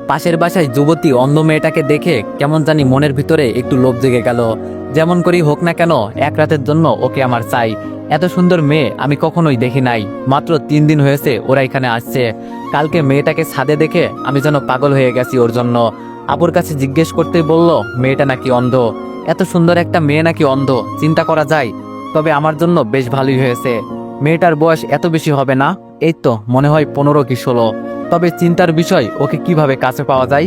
পাশের বাসায় যুবতী অন্ধ মেয়েটাকে দেখে কেমন জানি মনের ভিতরে একটু লোভ জেগে গেল। যেমন করেই হোক না কেন এক রাতের জন্য ওকে আমার চাই। এত সুন্দর মেয়ে আমি কখনোই দেখি নাই। মাত্র 3 দিন হয়েছে ওরা এখানে আসছে। কালকে মেয়েটাকে ছাদে দেখে আমি যেন পাগল হয়ে গেছি ওর জন্য। আপুর কাছে জিজ্ঞেস করতেই বলল মেয়েটা নাকি অন্ধ। এত সুন্দর একটা মেয়ে নাকি অন্ধ, চিন্তা করা যায়। তবে আমার জন্য বেশ ভালোই হয়েছে। মেয়েটার বয়স এত বেশি হবে না, এই তো মনে হয় 15 কি 16। তবে চিন্তার বিষয় ওকে কিভাবে কাছে পাওয়া যায়।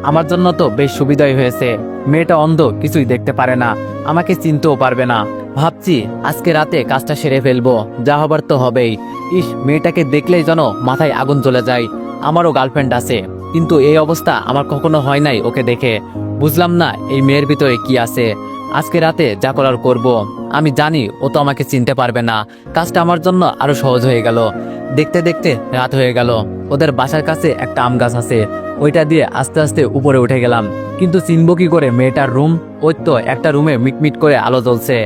আমার জন্য তো বেশ সুবিধাই হয়েছে। মেয়েটা অন্ধ, কিছুই দেখতে পারে না, আমাকে চিনতেও পারবে না। ভাবছি আজকে রাতে কাজটা সেরে ফেলবো, যা হবার তো হবেই। ইস, মেয়েটাকে দেখলেই যেন মাথায় আগুন জ্বলে যায়। আমারও গার্লফ্রেন্ড আছে, কিন্তু এই অবস্থা আমার কখনো হয় নাই ওকে দেখে। বুঝলাম না এই মেয়ের ভিতরে কি আছে। আজকে রাতে যা করার করব। আমি জানি ও তো আমাকে চিনতে পারবে না। কাজটা আমার জন্য আরো সহজ হয়ে গেল। দেখতে দেখতে রাত হয়ে গেল। ওদের বাসার কাছে একটা আম গাছ আছে, ওইটা দিয়ে আস্তে আস্তে উপরে উঠে গেলাম। কিন্তু চিনব কি করে মেয়েটার রুম? ওই তো একটা রুমে মিটমিট করে আলো জ্বলছে।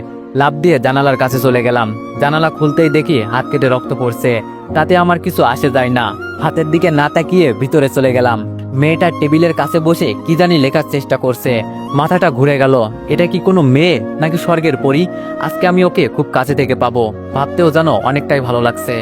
লাফ দিয়ে জানালার কাছে চলে গেলাম। জানালা খুলতেই দেখি হাত কেটে রক্ত পড়ছে। তাতে আমার কিছু আসে যায় না। হাতের দিকে না তাকিয়ে ভিতরে চলে গেলাম। মেয়েটা টেবিলের কাছে বসে কি জানি লেখার চেষ্টা করছে। মাথাটা ঘুরে গেল। এটা কি কোনো মেয়ে নাকি স্বর্গের পরী? আজকে আমি ওকে খুব কাছে থেকে পাবো, ভাবতেও যেন অনেকটাই ভালো লাগছে।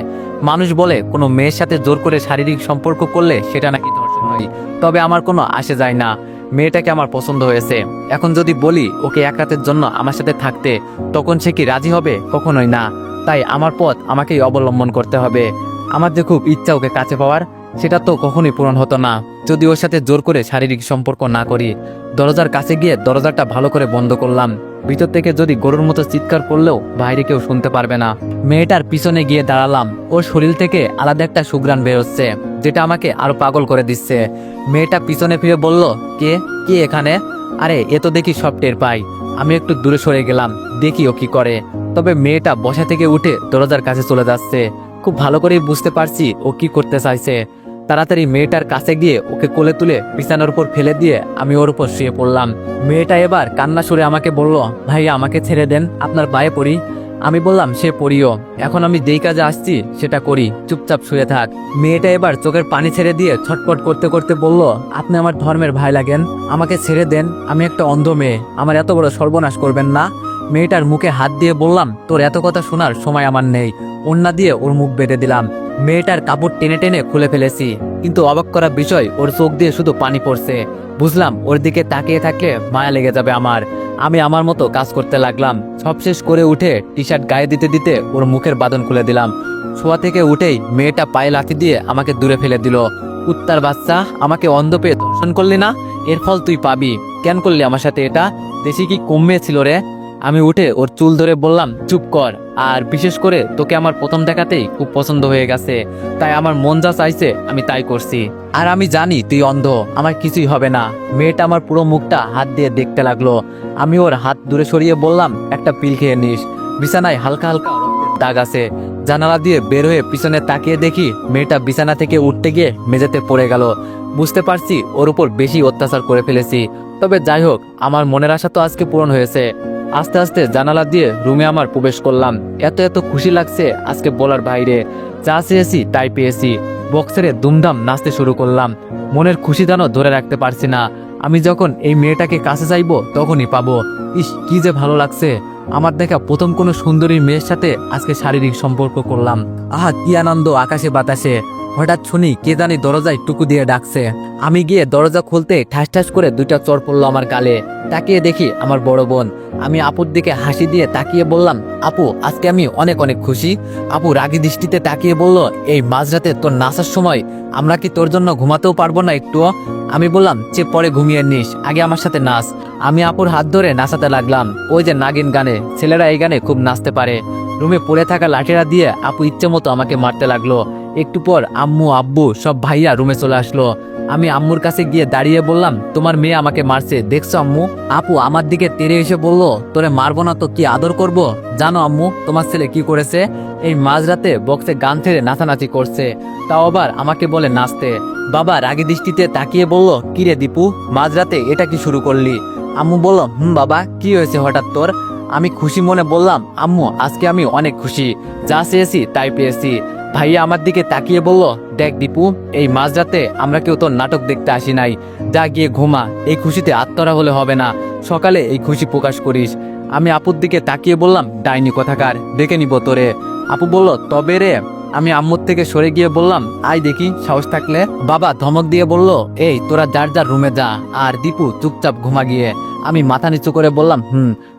মানুষ বলে কোনো মেয়ের সাথে জোর করে শারীরিক সম্পর্ক করলে সেটা নাকি ধর্ষণ হয়। তবে আমার কোনো আসে যায় না। মেয়েটাকে আমার পছন্দ হয়েছে। এখন যদি বলি ওকে এক রাতের জন্য আমার সাথে থাকতে, তখন সে কি রাজি হবে? কখনোই না। তাই আমার পথ আমাকেই অবলম্বন করতে হবে। আমার যে খুব ইচ্ছা ওকে কাছে পাওয়ার, সেটা তো কখনোই পূরণ হতো না যদি ওর সাথে জোর করে শারীরিক সম্পর্ক না করি। দরজার কাছে গিয়ে দরজাটা ভালো করে বন্ধ করলাম। ভিতর থেকে যদি গরুর মতো চিৎকার করলেও বাইরে কেউ শুনতে পারবে না। মেয়েটার পিছনে গিয়ে দাঁড়ালাম। ওর শরীর থেকে আলাদা একটা সুঘ্রাণ বেরোচ্ছে, যেটা আমাকে আরো পাগল করে দিচ্ছে। মেয়েটা পিছনে ফিরে বলল, কে কে এখানে? আরে এ তো দেখি সব টের পাই। আমি একটু দূরে সরে গেলাম, দেখি ও কি করে। তবে মেয়েটা বসা থেকে উঠে দরজার কাছে চলে যাচ্ছে। খুব ভালো করেই বুঝতে পারছি ও কি করতে চাইছে। তাড়াতাড়ি মেয়েটার কাছে গিয়ে ওকে কোলে তুলে বিছানার উপর ফেলে দিয়ে আমি ওর উপর শুয়ে পড়লাম। মেয়েটা এবার কান্না সুরে আমাকে বলল, ভাইয়া আমাকে ছেড়ে দেন, আপনার পায়ে পড়ি। আমি বললাম, সে পড়িও, এখন আমি যেই কাজে আসছি সেটা করি, চুপচাপ শুয়ে থাক। মেয়েটা এবার চোখের পানি ছেড়ে দিয়ে ছটফট করতে করতে বলল, আপনি আমার ধর্মের ভাই লাগেন, আমাকে ছেড়ে দেন, আমি একটা অন্ধ মেয়ে, আমার এত বড় সর্বনাশ করবেন না। মেয়েটার মুখে হাত দিয়ে বললাম, তোর এত কথা শোনার সময় আমার নেই। ওড়না দিয়ে ওর মুখ বেঁধে দিলাম। মেয়েটার কাপড় টেনে টেনে খুলে ফেলেছি, কিন্তু অবাক করা বিষয় ওর চোখ দিয়ে শুধু পানি পড়ছে। বুঝলাম ওর দিকে তাকিয়ে থাকলে মায়া লেগে যাবে আমার। আমি আমার মতো কাজ করতে লাগলাম। সব শেষ করে উঠে টি শার্ট গায়ে দিতে দিতে ওর মুখের বাঁধন খুলে দিলাম। শোয়া থেকে উঠেই মেয়েটা পায়ে লাথি দিয়ে আমাকে দূরে ফেলে দিল। কুত্তার বাচ্চা, আমাকে অন্ধ পেয়ে ধর্ষণ করলি না? এর ফল তুই পাবি। কেন করলি আমার সাথে এটা? দেশে কি কমে ছিল রে? আমি উঠে ওর চুল ধরে বললাম, চুপ কর। আর বিশেষ করে তোকে আমার প্রথম দেখাতেই খুব পছন্দ হয়ে গেছে, তাই আমার মন যা চাইছে আমি তাই করছি। আর আমি জানি তুই অন্ধ, আমার কিছুই হবে না। মেয়েটা আমার পুরো মুখটা হাত দিয়ে দেখতে লাগলো। আমি ওর হাত দূরে সরিয়ে বললাম, একটা পিল খেয়ে নিস। বিছানায় হালকা হালকা রক্তের দাগ আছে। জানালা দিয়ে বের হয়ে পিছনে তাকিয়ে দেখি মেয়েটা বিছানা থেকে উঠতে গিয়ে মেঝেতে পড়ে গেল। বুঝতে পারছি ওর উপর বেশি অত্যাচার করে ফেলেছি। তবে যাই হোক, আমার মনের আশা তো আজকে পূরণ হয়েছে। আস্তে আস্তে জানালা দিয়ে রুমে আমার প্রবেশ করলাম। এত এত খুশি লাগছে আজকে বলার বাইরে। যা চেয়েছি তাই পেয়েছি। বক্সেরে দুমদাম নাচতে শুরু করলাম। মনের খুশি যেন ধরে রাখতে পারছি না। আমি যখন এই মেয়েটাকে কাছে চাইবো তখনই পাবো। ইস, কি যে ভালো লাগছে। আমার দেখা প্রথম কোনো সুন্দরী মেয়ের সাথে আজকে শারীরিক সম্পর্ক করলাম। আহা, কি আনন্দ আকাশে বাতাসে। হঠাৎ শুনি কে জানি দরজায় টুকু দিয়ে ডাকছে। আমি গিয়ে দরজা খুলতে ঠাস ঠাস করে 2টা চর পড়লো আমার গালে। তাকিয়ে দেখি আমার বড় বোন। আমি আপুর দিকে হাসি দিয়ে তাকিয়ে বললাম, আপু আজকে আমি অনেক অনেক খুশি। আপু রাগী দৃষ্টিতে তাকিয়ে বলল, এই মাঝরাতে তোর নাচার সময় আমরা কি তোর জন্য ঘুমাতেও পারবো না একটুও? আমি বললাম, যে পরে ঘুমিয়ে নিস, আগে আমার সাথে নাচ। আমি আপুর হাত ধরে নাচাতে লাগলাম। ওই যে নাগিন গানে, ছেলেরা এই গানে খুব নাচতে পারে। রুমে পড়ে থাকা লাঠিরা দিয়ে আপু ইচ্ছে মতো আমাকে মারতে লাগলো। একটু পর আম্মু আব্বু সব ভাইয়া রুমে চলে আসলো। আমি আম্মুর কাছে গিয়ে দাঁড়িয়ে বললাম, তোমার মেয়ে আমাকে মারছে, দেখছো আম্মু? আপু আমার দিকে তেড়ে এসে বলল, তোরে মারবো না তো কি আদর করব? জানো আম্মু তোমার ছেলে কি করেছে? এই মাঝরাতে বক্সে গান ছেড়ে নাচানাচি করছে, তাও আবার আমাকে বলে নাচতে। বাবা রাগী দৃষ্টিতে তাকিয়ে বলল, কিরে দীপু, মাঝরাতে এটা কি শুরু করলি? আম্মু বলল, বাবা কি হয়েছে হঠাৎ তোর? আমি খুশি মনে বললাম, আম্মু আজকে আমি অনেক খুশি, যা চেয়েছি তাই পেয়েছি। ভাইয়া আমার দিকে তাকিয়ে বলল, দেখ দীপু, এই মাঝরাতে আমরা কেউ তোর নাটক দেখতে আসি নাই, যা গিয়ে ঘুমা, এই খুশিতে আত্মরা হলে হবে না, সকালে এই খুশি প্রকাশ করিস। আমি আপুর দিকে তাকিয়ে বললাম, ডাইনি কথাকার, দেখে নিব তোরে। আপু বলল, তবে রে। আমি আম্মুর থেকে সরে গিয়ে বললাম, আয় দেখি সাহস থাকলে। বাবা ধমক দিয়ে বলল, এই তোরা যার যার রুমে যা, আর দীপু চুপচাপ ঘুমা গিয়ে। আমি মাথা নিচু করে বললাম,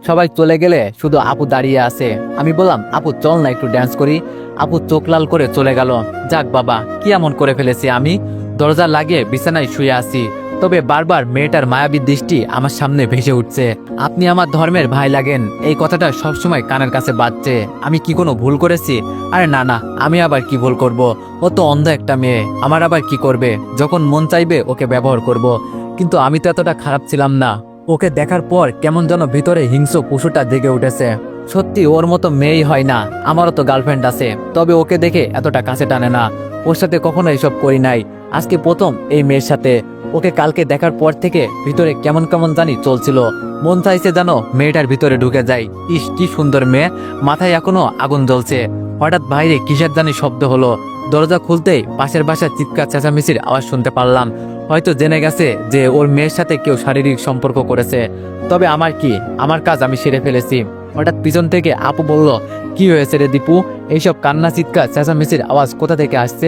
সবাই চলে গেলে শুধু আপু দাঁড়িয়ে আছে। আমি বললাম, আপু চল না একটু ড্যান্স করি। আপু চোখ লাল করে চলে গেল। যাক বাবা, কি এমন করে ফেলেছি আমি? দরজা লাগিয়ে বিছানায় শুয়ে আছি, তবে বারবার মেয়েটার মায়াবী দৃষ্টি আমার সামনে ভেসে উঠছে। আপনি আমার ধর্মের ভাই লাগেন, এই কথাটা সবসময় কানের কাছে বাজছে। আমি কি কোনো ভুল করেছি? আরে না না, আমি আবার কি ভুল করব? ও তো অন্ধ একটা মেয়ে, আমার আবার কি করবে? যখন মন চাইবে ওকে ব্যবহার করব। কিন্তু আমি তো এতটা খারাপ ছিলাম না। ওকে দেখার পর কেমন যেন ভিতরে হিংস্র পশুটা জেগে উঠেছে। সত্যি ওর মতো মেয়েই হয় না। আমারও তো গার্লফ্রেন্ড আছে, তবে ওকে দেখে এতটা কাছে টানে না। ওর সাথে কখনো এসব করি নাই, আজকে প্রথম এই মেয়ের সাথে। ওকে কালকে দেখার পর থেকে ভিতরে কেমন কেমন জানি চলছিল। মন চাইছে যেন মেয়েটার ভিতরে ঢুকে যায়। ইস কি সুন্দর মেয়ে, মাথায় এখনো আগুন জ্বলছে। হঠাৎ বাইরে কিসের জানি শব্দ হলো। দরজা খুলতেই পাশের বাসার চিৎকার চেঁচামেচির আওয়াজ শুনতে পারলাম। হয়তো জেনে গেছে যে ওর মেয়ের সাথে কেউ শারীরিক সম্পর্ক করেছে। তবে আমার কি, আমার কাজ আমি সেরে ফেলেছি। হঠাৎ পিছন থেকে আপু বলল, কি হয়েছে রে দীপু? এইসব কান্না চিৎকার চেঁচামেচির আওয়াজ কোথা থেকে আসছে?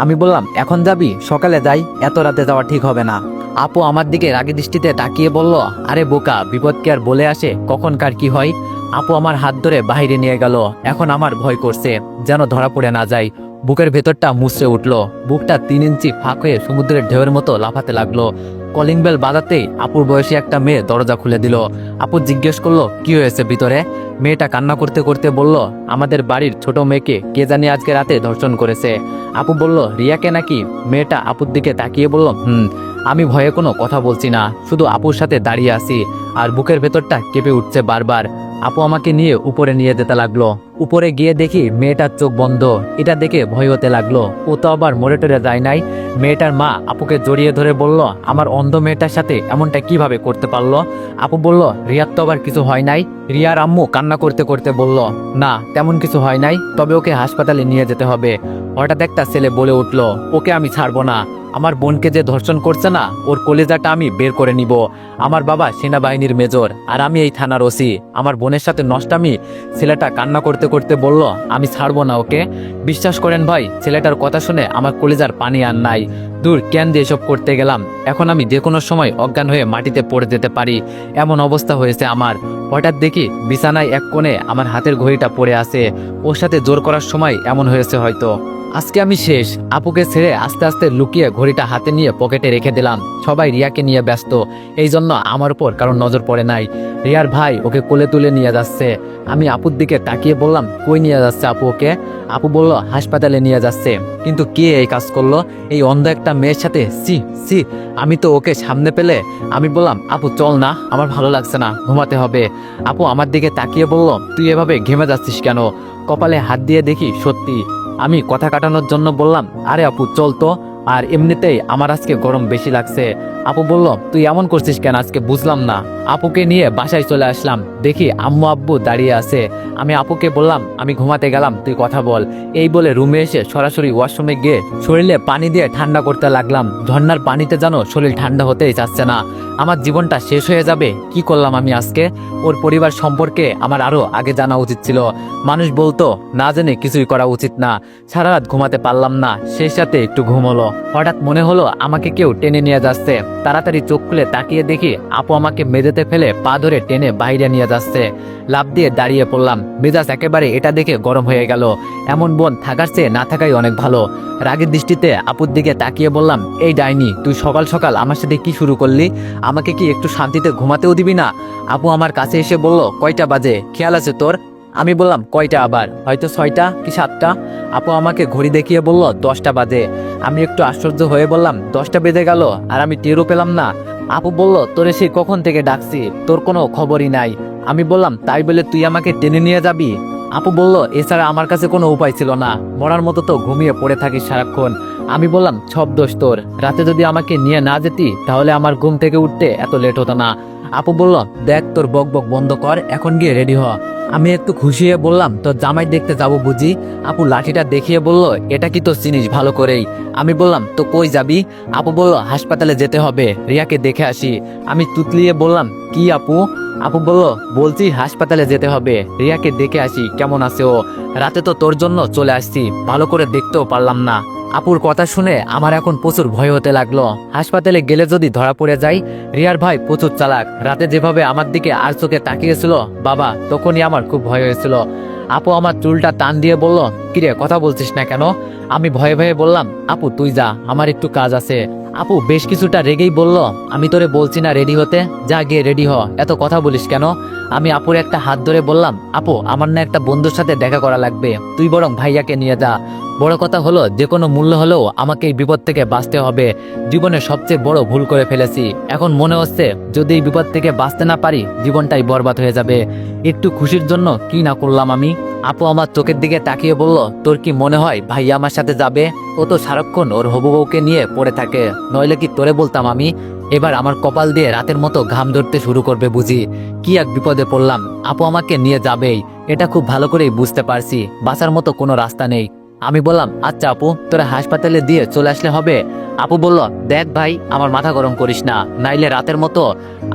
আমি বললাম, এখন যাবি? সকালে যাই, এত রাতে যাওয়া ঠিক হবে না। আপু আমার দিকে রাগী দৃষ্টিতে তাকিয়ে বলল, আরে বোকা, বিপদ কি আর বলে আসে, কখন কার কি হয়? আপু আমার হাত ধরে বাইরে নিয়ে গেল। এখন আমার ভয় করছে, যেন ধরা পড়ে না যায়। বুকের ভেতরটা মুচড়ে উঠল, বুকটা 3 ইঞ্চি ফাঁক হয়ে সমুদ্রের ঢেউয়ের মতো লাফাতে লাগলো। কলিং বেল বাজাতেই আপুর বয়সী একটা মেয়ে দরজা খুলে দিল। আপু জিজ্ঞেস করলো, কি হয়েছে ভিতরে? মেয়েটা কান্না করতে করতে বলল, আমাদের বাড়ির ছোট মেয়েকে কে জানি আজকে রাতে ধর্ষণ করেছে। আপু বলল, রিয়াকে নাকি? মেয়েটা আপুর দিকে তাকিয়ে বলল, আমি ভয়ে কোনো কথা বলছি না, শুধু আপুর সাথে দাঁড়িয়ে আছি, আর বুকের ভেতরটা কেঁপে উঠছে বারবার। আপু আমাকে নিয়ে উপরে নিয়ে যেতে লাগলো। উপরে গিয়ে দেখি মেয়েটার চোখ বন্ধ। এটা দেখে ভয় হতে লাগলো। ও তো আবার মরে টরে যায় নাই। মেয়েটার মা আপুকে জড়িয়ে ধরে বলল, আমার অন্ধ মেয়েটার সাথে এমনটা কিভাবে করতে পারলো? আপু বলল, রিয়ার তো আবার কিছু হয় নাই। রিয়ার আম্মু কান্না করতে করতে বলল, না তেমন কিছু হয় নাই, তবে ওকে হাসপাতালে নিয়ে যেতে হবে। হঠাৎ একটা ছেলে বলে উঠল, ওকে আমি ছাড়বো না। আমার বোনকে যে ধর্ষণ করছে না, ওর কলেজাটা আমি বের করে নিব। আমার বাবা সেনাবাহিনীর মেজর, আর আমি এই থানার ওসি। আমার বোনের সাথে নষ্টামি। ছেলেটা কান্না করতে করতে বলল, আমি ছাড়বো না ওকে। বিশ্বাস করেন ভাই, ছেলেটার কথা শুনে আমার কলেজার পানি আর নাই। দূর, কেন দিয়ে এসব করতে গেলাম? এখন আমি যে কোনো সময় অজ্ঞান হয়ে মাটিতে পড়ে যেতে পারি, এমন অবস্থা হয়েছে আমার। হঠাৎ দেখি বিছানায় এক কোণে আমার হাতের ঘড়িটা পড়ে আছে। ওর সাথে জোর করার সময় এমন হয়েছে হয়তো। আজকে আমি শেষ। আপুকে ছেড়ে আস্তে আস্তে লুকিয়ে ঘড়িটা হাতে নিয়ে পকেটে রেখে দিলাম। সবাই রিয়াকে নিয়ে ব্যস্ত, এই জন্য আমার উপর কারণ নজর পড়ে নাই। রিয়ার ভাই ওকে কোলে তুলে নিয়ে যাচ্ছে। আমি আপুর দিকে তাকিয়ে বললাম, কই নিয়ে যাচ্ছে আপু ওকে? আপু বলল, হাসপাতালে নিয়ে যাচ্ছে। কিন্তু কে এই কাজ করলো? এই অন্ধ একটা মেয়ের সাথে? সি সি, আমি তো ওকে সামনে পেলে। আমি বললাম, আপু চল না, আমার ভালো লাগছে না, ঘুমাতে হবে। আপু আমার দিকে তাকিয়ে বলল, তুই এভাবে ঘেমে যাচ্ছিস কেন? কপালে হাত দিয়ে দেখি সত্যি। আমি কথা কাটানোর জন্য বললাম, আরে আপু চল তো, আর এমনিতেই আমার আজকে গরম বেশি লাগছে। আপু বলল, তুই এমন করছিস কেন আজকে, বুঝলাম না। আপুকে নিয়ে বাসায় চলে আসলাম। দেখি আম্মু আব্বু দাঁড়িয়ে আছে। আমি আপুকে বললাম, আমি ঘুমাতে গেলাম, তুই কথা বল। এই বলে রুমে এসে সরাসরি ওয়াশরুমে গিয়ে শরীরে পানি দিয়ে ঠান্ডা করতে লাগলাম। ঝর্ণার পানিতে যেন শরীর ঠান্ডা হতেই চাচ্ছে না। আমার জীবনটা শেষ হয়ে যাবে। কি করলাম আমি আজকে? ওর পরিবার সম্পর্কে আমার আরো আগে জানা উচিত ছিল। মানুষ বলতো, না জেনে কিছুই করা উচিত না। সারা রাত ঘুমাতে পারলাম না, সেই সাথে একটু ঘুম হলো। হঠাৎ মনে হলো আমাকে কেউ টেনে নিয়ে যাচ্ছে। তাড়াতাড়ি চোখ খুলে তাকিয়ে দেখি আপু আমাকে মেঝেতে ফেলে পা ধরে টেনে বাইরে নিয়ে যাচ্ছে। লাফ দিয়ে দাঁড়িয়ে পড়লাম। মেজাজ একেবারে এটা দেখে গরম হয়ে গেল। এমন বোন থাকার চেয়ে না থাকাই অনেক ভালো। রাগের দৃষ্টিতে আপুর দিকে তাকিয়ে বললাম, এই ডাইনি, তুই সকাল সকাল আমার সাথে কি শুরু করলি? আমাকে কি একটু শান্তিতে ঘুমাতেও দিবি না? আপু আমার কাছে এসে বলল, কয়টা বাজে, খেয়াল আছে তোর? আমি বললাম, কয়টা আবার? হয়তো 6টা কি 7টা। আপু আমাকে ঘড়ি দেখিয়ে বলল, 10টা বাজে। আমি একটু আশ্চর্য হয়ে বললাম, 10টা বেজে গেল আর আমি টেরও পেলাম না? আপু বলল, তোরে সেই কখন থেকে ডাকছি, তোর কোনো খবরই নাই। আমি বললাম, তাই বলে তুই আমাকে টেনে নিয়ে যাবি? আপু বলল, এছাড়া আমার কাছে কোনো উপায় ছিল না, মরার মতো তো ঘুমিয়ে পড়ে থাকিস সারাক্ষণ। আমি বললাম, সব দোষ তোর। রাতে যদি আমাকে নিয়ে না যেতি তাহলে আমার ঘুম থেকে উঠতে এত লেট হতো না। আপু বলল, দেখ তোর বক বক বন্ধ কর, এখন গিয়ে রেডি হ। আমি একটু খুশি হয়ে বললাম, তোর জামাই দেখতে যাব বুঝি? আপু লাঠিটা দেখিয়ে বলল, এটা কি তো চিনিস ভালো করেই। আমি বললাম, তো কই যাবি? আপু বলল, হাসপাতালে যেতে হবে, রিয়াকে দেখে আসি। আমি তুতলিয়ে বললাম, কি আপু? আপু বলল, বলছি হাসপাতালে যেতে হবে, রিয়াকে দেখে আসি কেমন আছে ও। রাতে তো তোর জন্য চলে আসছি, ভালো করে দেখতেও পারলাম না। আপুর কথা শুনে আমার এখন প্রচুর ভয় হতে লাগলো। হাসপাতালে গেলে যদি ধরা পড়ে যাই। রিয়ার ভাই প্রচুর চালাক, রাতে যেভাবে আমার দিকে আর চোখে তাকিয়েছিল বাবা, তখনই আমার খুব ভয় হয়েছিল। আপু আমার চুলটা টান দিয়ে বলল, কিরে কথা বলছিস না কেন? আমি ভয়ে ভয়ে বললাম, আপু তুই যা, আমার একটু কাজ আছে। আপু বেশ কিছুটা রেগেই বলল, আমি তোরে বলছি না রেডি হতে, যা গিয়ে রেডি হ, এত কথা বলিস কেন? আমি আপুর একটা হাত ধরে বললাম, আপু আমার না একটা বন্ধুর সাথে দেখা করা লাগবে, তুই বরং ভাইয়াকে নিয়ে যা। বড় কথা হলো, যে কোনো মূল্য হলেও আমাকে এই বিপদ থেকে বাঁচতে হবে। জীবনের সবচেয়ে বড় ভুল করে ফেলেছি। এখন মনে হচ্ছে যদি এই বিপদ থেকে বাঁচতে না পারি, জীবনটাই বরবাদ হয়ে যাবে। একটু খুশির জন্য কি না করলাম আমি। আপু আমার চোখের দিকে তাকিয়ে বলল, তোর কি মনে হয় ভাইয়া আমার সাথে যাবে? ও তো সারাক্ষণ ওর হবু বউকে নিয়ে পড়ে থাকে, নইলে কি তোরে বলতাম আমি? এবার আমার কপাল দিয়ে রাতের মতো ঘাম ধরতে শুরু করবে বুঝি। কি এক বিপদে পড়লাম, আপু আমাকে নিয়ে যাবেই, এটা খুব ভালো করেই বুঝতে পারছি। বাঁচার মতো কোনো রাস্তা নেই। আমি বললাম, আচ্ছা আপু, তোরা হাসপাতালে দিয়ে চলে আসলে হবে। আপু বলল, দেখ ভাই, আমার মাথা গরম করিস না, নাইলে রাতের মতো।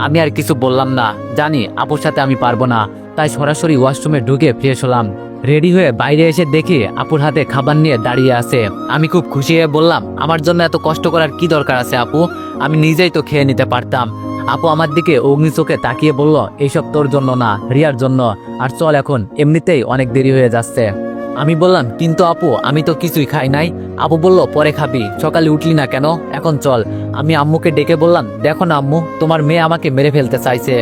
আমি আর কিছু বললাম না, জানি আপুর সাথে আমি পারবো না, তাই সরাসরি ওয়াশরুমে ঢুকে ফ্রেশ হলাম। রেডি হয়ে বাইরে এসে দেখি আপুর হাতে খাবার নিয়ে দাঁড়িয়ে আছে। আমি খুব খুশি হয়ে বললাম, আমার জন্য এত কষ্ট করার কি দরকার আছে আপু, আমি নিজেই তো খেয়ে নিতে পারতাম। আপু আমার দিকে অগ্নি চোখে তাকিয়ে বলল, এইসব তোর জন্য না, রিয়ার জন্য। আর চল এখন, এমনিতেই অনেক দেরি হয়ে যাচ্ছে। আমি বললাম, কিন্তু আপু আমি তো কিছুই খাই নাই। আপু বলল, পরে খাবি, সকালে উঠলি না কেন, এখন চল। আমি আম্মুকে ডেকে বললাম, দেখো না আম্মু, তোমার মেয়ে আমাকে মেরে ফেলতে চাইছে।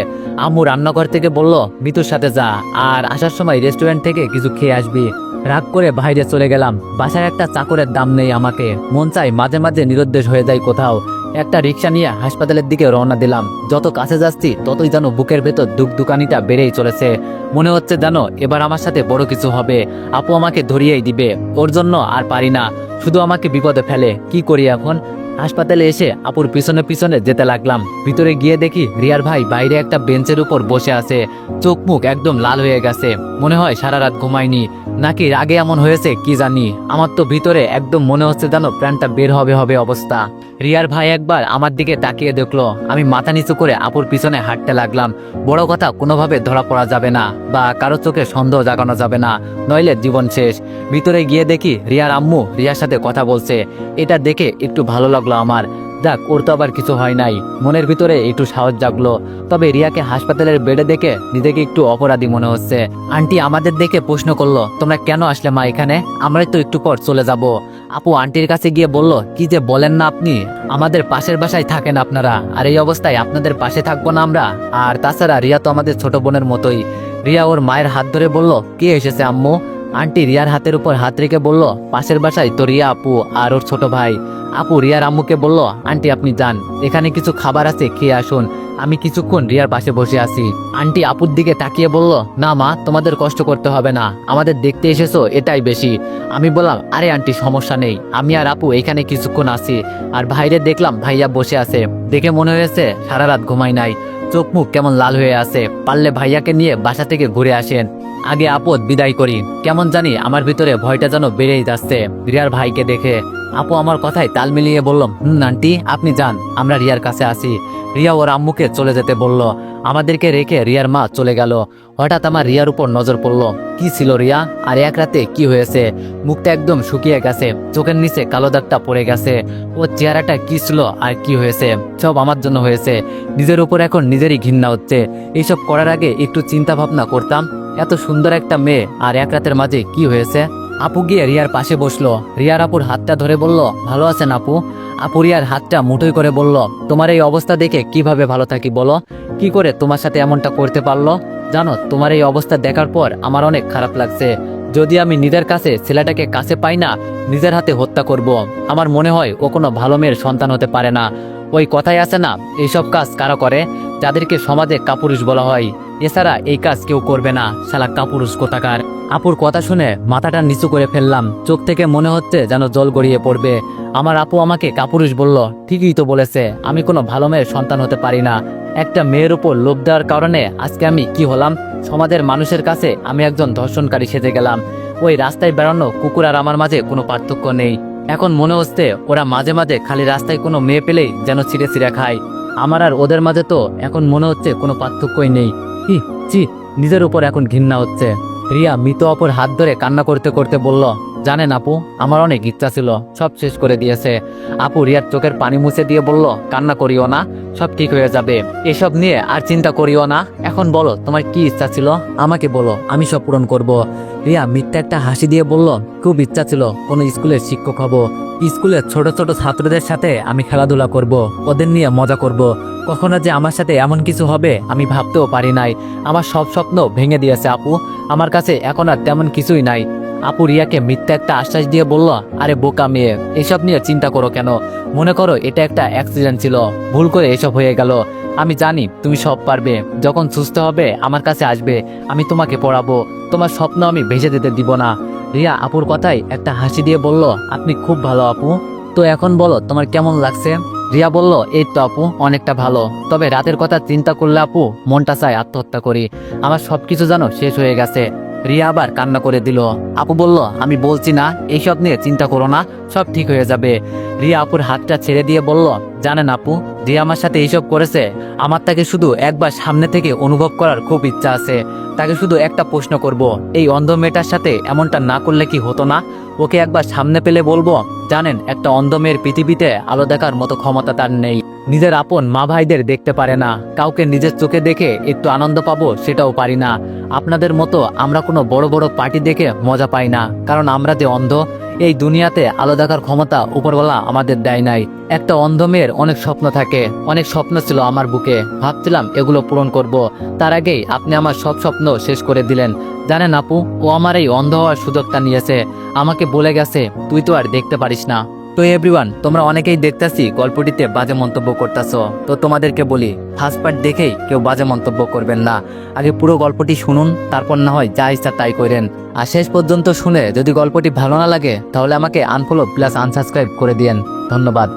আম্মু রান্নাঘর থেকে বলল, মিতুর সাথে যা, আর আসার সময় রেস্টুরেন্ট থেকে কিছু খেয়ে আসবি। রাগ করে বাইরে চলে গেলাম। বাসায় একটা চাকরের দাম নেই আমাকে, মন চাই মাঝে মাঝে নিরুদ্দেশ হয়ে যায় কোথাও। একটা রিক্সা নিয়ে হাসপাতালের দিকে রওনা দিলাম। যত কাছে যাচ্ছি ততই যেন বুকের ভেতর দুকানিটা বেড়েই চলেছে। মনে হচ্ছে যেন এবার আমার সাথে বড় কিছু হবে, আপু আমাকে ধরিয়েই দিবে। ওর জন্য আর পারি না, শুধু আমাকে বিপদে ফেলে। কি করি এখন? হাসপাতালে এসে আপুর পিছনে পিছনে যেতে লাগলাম। ভিতরে গিয়ে দেখি রিয়ার ভাই বাইরে একটা বেঞ্চের উপর বসে আছে, চোখ মুখ একদম লাল হয়ে গেছে। মনে হয় সারা রাত ঘুমায়নি, নাকি রাগে এমন হয়েছে কি জানি। আমার তো ভিতরে একদম মনে হচ্ছে যেন প্রাণটা বের হবে হবে অবস্থা। রিয়ার ভাই একবার আমার দিকে তাকিয়ে দেখলো। আমি মাথা নিচু করে আপুর পিছনে হাঁটতে লাগলাম। বড় কথা, কোনোভাবে ধরা পড়া যাবে না, বা কারো চোখে সন্দেহ জাগানো যাবে না, নইলে জীবন শেষ। ভিতরে গিয়ে দেখি রিয়ার আম্মু রিয়ার সাথে কথা বলছে। এটা দেখে একটু ভালো লাগলো আমার। যাক, ওর তো আবার কিছু হয় নাই, মনের ভিতরে একটু সাহস জাগলো। তবে রিয়াকে হাসপাতালের বেডে দেখে নিজেকে একটু অপরাধী মনে হচ্ছে। আন্টি আমাদের দেখে প্রশ্ন করলো, তোমরা কেন আসলে মা এখানে? আমরাই তো একটু পর চলে যাব। আপু আন্টির কাছে গিয়ে বলল, কি যে বলেন না আপনি, আমাদের পাশের বাসায় থাকেন আপনারা, আর এই অবস্থায় আপনাদের পাশে থাকবো না আমরা? আর তাছাড়া রিয়া তো আমাদের ছোট বোনের মতোই। রিয়া ওর মায়ের হাত ধরে বলল, কে এসেছে আম্মু? আন্টি রিয়ার হাতের উপর হাত রেখে বলল, পাশের বাসায় তো রিয়া আপু আর ওর ছোট ভাই। আপু রিয়ার আম্মুকে বলল, আন্টি আপনি যান, এখানে কিছু খাবার আছে, খেয়ে আসুন। আমি কিছুক্ষণ রিয়ার পাশে বসে আছি। আন্টি আপুর দিকে তাকিয়ে বলল, না মা, তোমাদের কষ্ট করতে হবে না, আমাদের দেখতে এসেছো এটাই বেশি। আমি বললাম, আরে আন্টি সমস্যা নেই, আমি আর আপু এখানে কিছুক্ষণ আছি। আর বাইরে দেখলাম ভাইয়া বসে আছে, দেখে মনে হয়েছে সারা রাত ঘুমাই নাই, চোখ মুখ কেমন লাল হয়ে আছে। পারলে ভাইয়াকে নিয়ে বাসা থেকে ঘুরে আসেন, আগে আপদ বিদায় করি। কেমন জানি আমার ভিতরে ভয়টা যেন বেড়েই যাচ্ছে রিয়ার ভাইকে দেখে। আপু আমার কথায় তাল মিলিয়ে বললাম, আন্টি আপনি যান, আমরা রিয়ার কাছে আসি। রিয়া ওর আম্মুকে চলে যেতে বলল। আমাদেরকে রেখে রিয়ার মা চলে গেল। হঠাৎ আমার রিয়ার উপর নজর পড়লো। কি ছিল রিয়া? আর এক রাতে কি হয়েছে? মুখটা একদম শুকিয়ে গেছে, চোখের নিচে কালো দাগটা পড়ে গেছে। ও চেহারাটা কি ছিল আর কি হয়েছে? সব আমার জন্য হয়েছে। নিজের উপর এখন নিজেরই ঘৃণা হচ্ছে। এইসব করার আগে একটু চিন্তা ভাবনা করতাম। এত সুন্দর একটা মেয়ে, আর এক রাতের মাঝে কি হয়েছে? আপু গিয়ে রিয়ার পাশে বসলো। রিয়ার আপুর হাতটা ধরে বলল, ভালো আছেন আপু? আপু রিয়ার হাতটা মুঠোই করে বলল, তোমার এই অবস্থা দেখে কিভাবে ভালো থাকি বলো? কি করে তোমার সাথে এমনটা করতে পারলো? জানো, তোমার এই অবস্থা দেখার পর আমার অনেক খারাপ লাগছে। যদি আমি নিজের কাছে ছেলেটাকে কাছে পাই না, নিজের হাতে হত্যা করব। আমার মনে হয় ও কোনো ভালো মেয়ের সন্তান হতে পারে না। ওই কথাই আছে না, এইসব কাজ কারা করে? যাদেরকে সমাজে কাপুরুষ বলা হয়। এছাড়া এই কাজ কেউ করবে না, শালা কাপুরুষ কোথাকার। আপুর কথা শুনে মাথাটা নিচু করে ফেললাম। চোখ থেকে মনে হচ্ছে যেন জল গড়িয়ে পড়বে। আমার আপু আমাকে কাপুরুষ বলল, ঠিকই তো বলেছে, আমি কোনো ভালো মেয়ের সন্তান হতে পারি না। একটা মেয়ের উপর লোভ দেওয়ার কারণে আজকে আমি কি হলাম, সমাজের মানুষের কাছে আমি একজন ধর্ষণকারী সেজে গেলাম। ওই রাস্তায় বেড়ানো কুকুর আর আমার মাঝে কোনো পার্থক্য নেই। এখন মনে হচ্ছে ওরা মাঝে মাঝে খালি রাস্তায় কোনো মেয়ে পেলেই যেন ছিঁড়ে ছিঁড়ে খায়। আমার আর ওদের মাঝে তো এখন মনে হচ্ছে কোনো পার্থক্যই নেই। চি, নিজের উপর এখন ঘৃণা হচ্ছে। রিয়া মৃত অপর হাত ধরে কান্না করতে করতে বলল, জানেন আপু, আমার অনেক ইচ্ছা ছিল, সব শেষ করে দিয়েছে। আপু রিয়ার চোখের পানি মুছে দিয়ে বলল, কান্না করিও না, সব ঠিক হয়ে যাবে, এসব নিয়ে আর চিন্তা করিও না। এখন বলো তোমার কি ইচ্ছা ছিল, আমাকে বলো, আমি সব পূরণ করব। রিয়া মিথ্যা একটা হাসি দিয়ে বলল, খুব ইচ্ছা ছিল কোনো স্কুলের শিক্ষক হব। স্কুলের ছোট ছোট ছাত্রদের সাথে আমি খেলাধুলা করব, ওদের নিয়ে মজা করব। কখনো যে আমার সাথে এমন কিছু হবে আমি ভাবতেও পারি নাই। আমার সব স্বপ্ন ভেঙে দিয়েছে আপু, আমার কাছে এখন আর তেমন কিছুই নাই। আপু রিয়াকে মিথ্যা একটা আশ্বাস দিয়ে বলল, আরে বোকা মেয়ে, এসব নিয়ে চিন্তা করো কেন? মনে করো এটা একটা অ্যাক্সিডেন্ট ছিল, ভুল করে এসব হয়ে গেল। আমি জানি তুমি সব পারবে, যখন সুস্থ হবে আমার কাছে আসবে, আমি তোমাকে পড়াবো, তোমার স্বপ্ন আমি ভেসে যেতে দিব না। রিয়া আপুর কথায় একটা হাসি দিয়ে বলল, আপনি খুব ভালো আপু, তো এখন বলো তোমার কেমন লাগছে? রিয়া বলল, এই তো আপু অনেকটা ভালো, তবে রাতের কথা চিন্তা করলে আপু মনটা চায় আত্মহত্যা করি, আমার সবকিছু যেন শেষ হয়ে গেছে। রিয়া আবার কান্না করে দিল। আপু বলল, আমি বলছি না এইসব নিয়ে চিন্তা করো না, সব ঠিক হয়ে যাবে। রিয়া আপুর হাতটা ছেড়ে দিয়ে বলল, জানেন আপু, রিয়া আমার সাথে এইসব করেছে, আমার তাকে শুধু একবার সামনে থেকে অনুভব করার খুব ইচ্ছা আছে। তাকে শুধু একটা প্রশ্ন করব, এই অন্ধ মেয়েটার সাথে এমনটা না করলে কি হতো না? ওকে একবার সামনে পেলে বলবো, জানেন একটা অন্ধ মেয়ের পৃথিবীতে আলো দেখার মতো ক্ষমতা তার নেই, নিজের আপন মা ভাইদের দেখতে পারে না, কাউকে নিজের চোখে দেখে একটু আনন্দ পাবো সেটাও পারি না। আপনাদের মতো আমরা কোনো বড় বড় পার্টি দেখে মজা পাই না, কারণ আমরা যে অন্ধ, এই দুনিয়াতে আলো দেখার ক্ষমতা উপরওয়ালা আমাদের দেয় নাই। একটা অন্ধ মেয়ের অনেক স্বপ্ন থাকে, অনেক স্বপ্ন ছিল আমার বুকে, ভাবছিলাম এগুলো পূরণ করব। তার আগেই আপনি আমার সব স্বপ্ন শেষ করে দিলেন। জানেন আপু, ও আমার এই অন্ধ হওয়ার সুযোগটা নিয়েছে, আমাকে বলে গেছে তুই তো আর দেখতে পারিস না। তো এভরিওয়ান, তোমরা অনেকেই দেখতাছি গল্পটিতে বাজে মন্তব্য করতেছো, তো তোমাদেরকে বলি ফার্স্ট পার্ট দেখেই কেউ বাজে মন্তব্য করবেন না, আগে পুরো গল্পটি শুনুন, তারপর না হয় যা ইচ্ছা তাই করেন। আর শেষ পর্যন্ত শুনে যদি গল্পটি ভালো না লাগে তাহলে আমাকে আনফলো প্লাস আনসাবস্ক্রাইব করে দিয়েন। ধন্যবাদ।